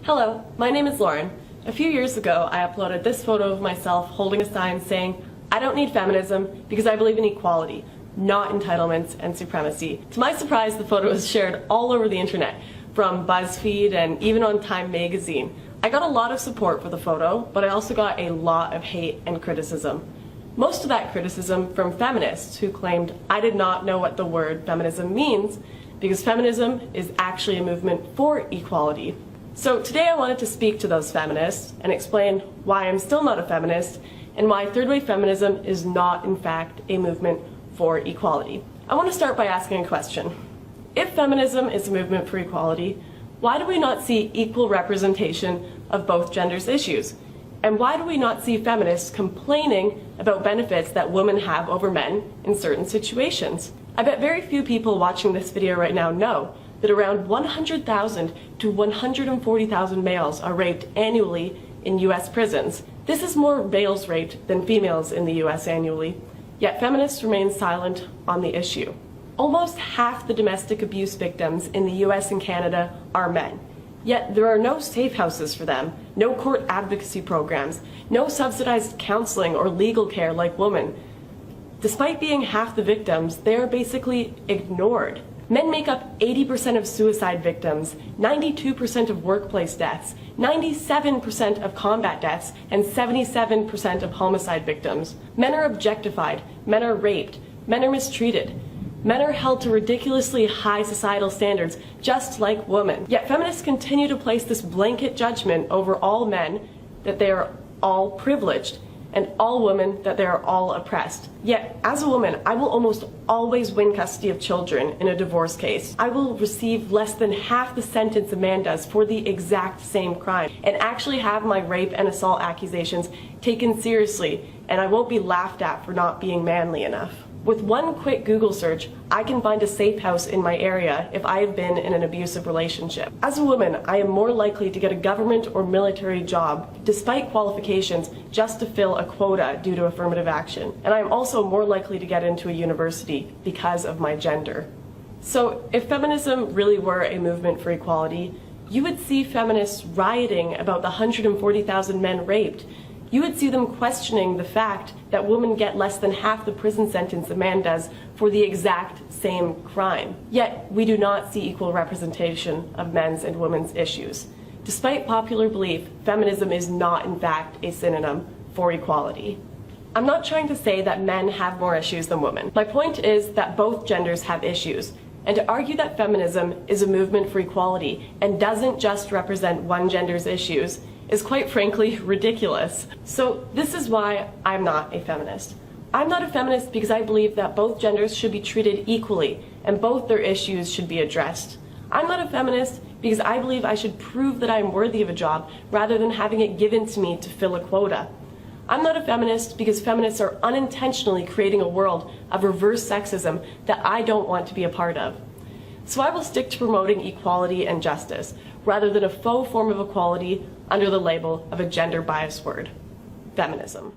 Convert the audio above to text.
Hello, my name is Lauren. A few years ago, I uploaded this photo of myself holding a sign saying, "I don't need feminism because I believe in equality, not entitlements and supremacy." To my surprise, the photo was shared all over the internet, from BuzzFeed and even on Time magazine. I got a lot of support for the photo, but I also got a lot of hate and criticism. Most of that criticism from feminists who claimed I did not know what the word feminism means because feminism is actually a movement for equality. So today I wanted to speak to those feminists and explain why I'm still not a feminist and why third wave feminism is not in fact a movement for equality. I want to start by asking a question. If feminism is a movement for equality, why do we not see equal representation of both genders' issues? And why do we not see feminists complaining about benefits that women have over men in certain situations? I bet very few people watching this video right now know that around 100,000 to 140,000 males are raped annually in US prisons. This is more males raped than females in the US annually, yet feminists remain silent on the issue. Almost half the domestic abuse victims in the US and Canada are men, yet there are no safe houses for them, no court advocacy programs, no subsidized counseling or legal care like women. Despite being half the victims, they are basically ignored. Men make up 80% of suicide victims, 92% of workplace deaths, 97% of combat deaths, and 77% of homicide victims. Men are objectified, men are raped, men are mistreated. Men are held to ridiculously high societal standards, just like women. Yet feminists continue to place this blanket judgment over all men that they are all privileged, and all women that they are all oppressed. Yet, as a woman, I will almost always win custody of children in a divorce case. I will receive less than half the sentence a man does for the exact same crime, and actually have my rape and assault accusations taken seriously, and I won't be laughed at for not being manly enough. With one quick Google search, I can find a safe house in my area if I have been in an abusive relationship. As a woman, I am more likely to get a government or military job, despite qualifications, just to fill a quota due to affirmative action. And I am also more likely to get into a university because of my gender. So if feminism really were a movement for equality, you would see feminists rioting about the 140,000 men raped. You would see them questioning the fact that women get less than half the prison sentence a man does for the exact same crime. Yet, we do not see equal representation of men's and women's issues. Despite popular belief, feminism is not, in fact, a synonym for equality. I'm not trying to say that men have more issues than women. My point is that both genders have issues, and to argue that feminism is a movement for equality and doesn't just represent one gender's issues is quite frankly ridiculous. So this is why I'm not a feminist. I'm not a feminist because I believe that both genders should be treated equally and both their issues should be addressed. I'm not a feminist because I believe I should prove that I'm worthy of a job rather than having it given to me to fill a quota. I'm not a feminist because feminists are unintentionally creating a world of reverse sexism that I don't want to be a part of. So I will stick to promoting equality and justice, rather than a faux form of equality under the label of a gender-biased word, feminism.